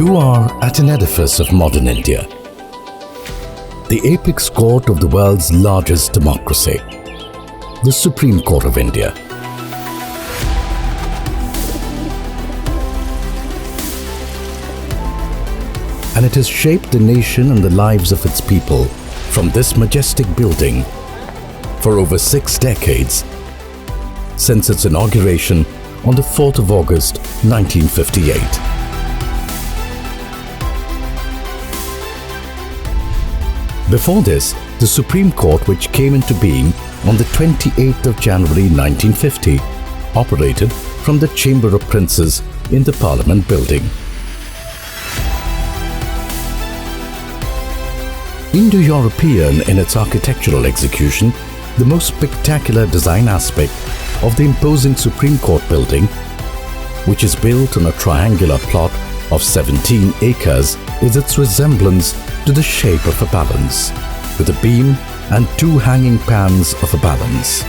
You are at an edifice of modern India, the apex court of the world's largest democracy, the Supreme Court of India. And it has shaped the nation and the lives of its people from this majestic building for over 6 decades, since its inauguration on the 4th of August 1958. Before this, the Supreme Court, which came into being on the 28th of January 1950, operated from the Chamber of Princes in the Parliament building. Indo-European in its architectural execution, the most spectacular design aspect of the imposing Supreme Court building, which is built on a triangular plot of 17 acres, is its resemblance to the shape of a balance, with a beam and 2 hanging pans of a balance.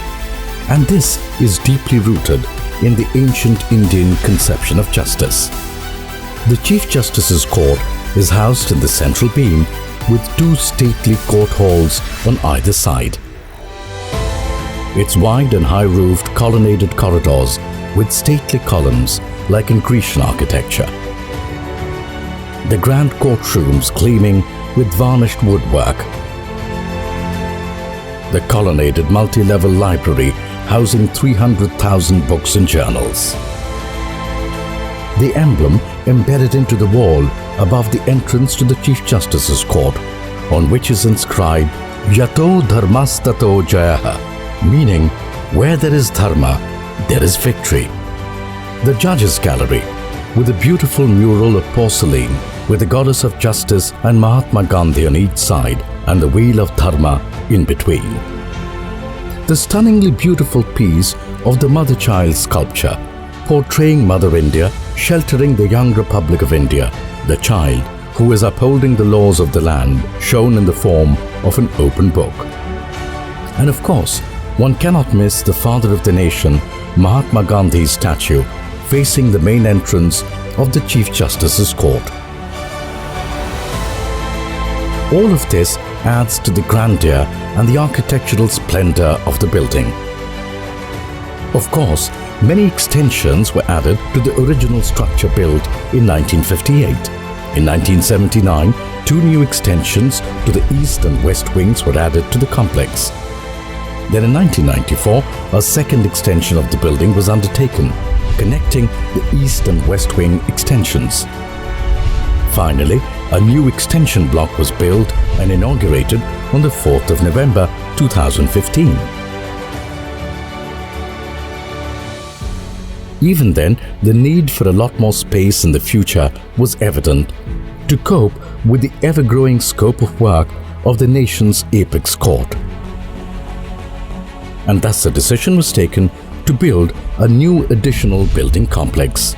And this is deeply rooted in the ancient Indian conception of justice. The Chief Justice's court is housed in the central beam with 2 stately court halls on either side. Its wide and high-roofed colonnaded corridors with stately columns like in Grecian architecture. The grand courtrooms gleaming with varnished woodwork. The colonnaded multi-level library housing 300,000 books and journals. The emblem embedded into the wall above the entrance to the Chief Justice's court, on which is inscribed Yato Dharmastato Jayaha, meaning where there is dharma, there is victory. The Judges' Gallery, with a beautiful mural of porcelain with the goddess of justice and Mahatma Gandhi on each side and the wheel of dharma in between. The stunningly beautiful piece of the mother-child sculpture portraying Mother India sheltering the young Republic of India, the child who is upholding the laws of the land, shown in the form of an open book. And of course, one cannot miss the father of the nation, Mahatma Gandhi's statue, facing the main entrance of the Chief Justice's court. All of this adds to the grandeur and the architectural splendor of the building. Of course, many extensions were added to the original structure built in 1958. In 1979, 2 new extensions to the east and west wings were added to the complex. Then in 1994, a second extension of the building was undertaken, connecting the east and west wing extensions. Finally, a new extension block was built and inaugurated on the 4th of November 2015. Even then, the need for a lot more space in the future was evident to cope with the ever-growing scope of work of the nation's apex court. And thus a decision was taken to build a new additional building complex.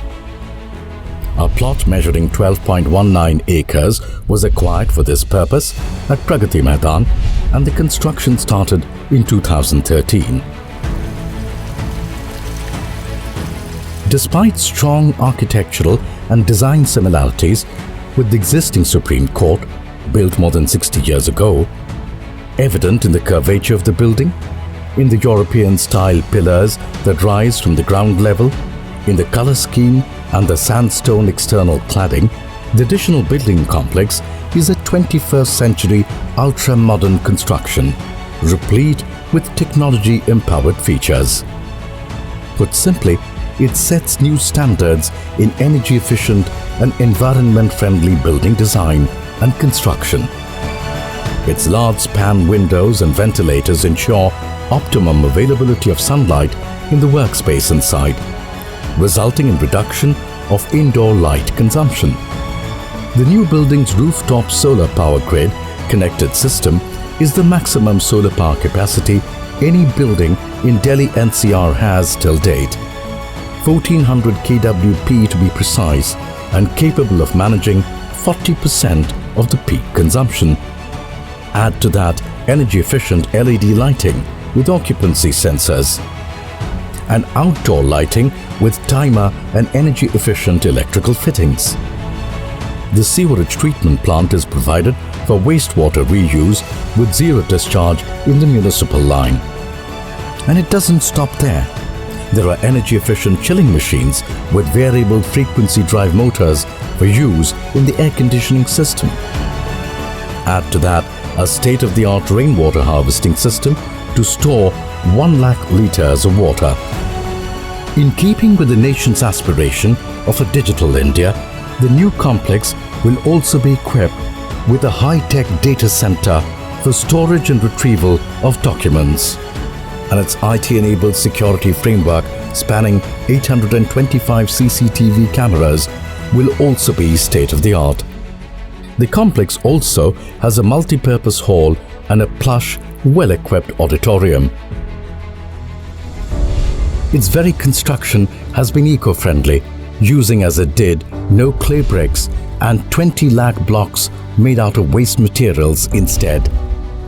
A plot measuring 12.19 acres was acquired for this purpose at Pragati Maidan, and the construction started in 2013. Despite strong architectural and design similarities with the existing Supreme Court, built more than 60 years ago, evident in the curvature of the building, in the European-style pillars that rise from the ground level, in the color scheme and the sandstone external cladding, the additional building complex is a 21st century ultra-modern construction, replete with technology-empowered features. Put simply, it sets new standards in energy-efficient and environment-friendly building design and construction. Its large span windows and ventilators ensure optimum availability of sunlight in the workspace inside, resulting in reduction of indoor light consumption. The new building's rooftop solar power grid connected system is the maximum solar power capacity any building in Delhi NCR has till date, 1400 kWp to be precise, and capable of managing 40% of the peak consumption. Add to that energy-efficient LED lighting with occupancy sensors, and outdoor lighting with timer and energy-efficient electrical fittings. the sewerage treatment plant is provided for wastewater reuse with zero discharge in the municipal line. And it doesn't stop there. There are energy-efficient chilling machines with variable frequency drive motors for use in the air conditioning system. Add to that a state-of-the-art rainwater harvesting system to store 1 lakh litres of water. In keeping with the nation's aspiration of a digital India, the new complex will also be equipped with a high-tech data center for storage and retrieval of documents. And its IT-enabled security framework spanning 825 CCTV cameras will also be state-of-the-art. The complex also has a multi-purpose hall and a plush, well-equipped auditorium. Its very construction has been eco-friendly, using as it did no clay bricks and 20 lakh blocks made out of waste materials instead.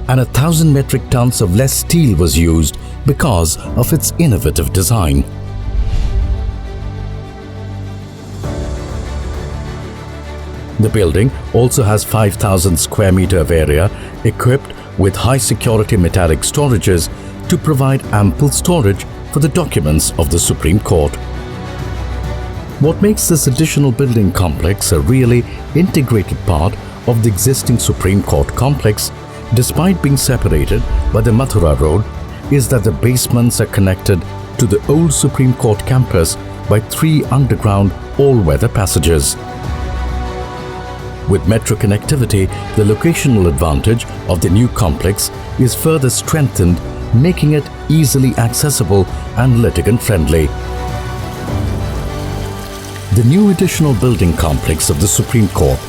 And 1,000 metric tons of less steel was used because of its innovative design. The building also has 5,000 square meter of area equipped with high security metallic storages to provide ample storage for the documents of the Supreme Court. What makes this additional building complex a really integrated part of the existing Supreme Court complex, despite being separated by the Mathura Road, is that the basements are connected to the old Supreme Court campus by 3 underground all-weather passages. With metro connectivity, the locational advantage of the new complex is further strengthened, making it easily accessible and litigant-friendly. The new additional building complex of the Supreme Court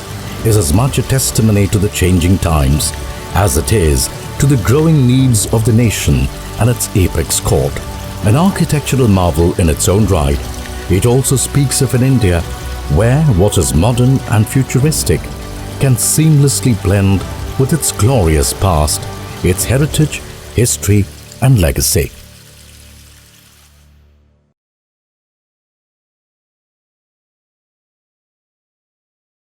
is as much a testimony to the changing times as it is to the growing needs of the nation and its apex court. An architectural marvel in its own right, it also speaks of an India where what is modern and futuristic can seamlessly blend with its glorious past, its heritage, history and legacy.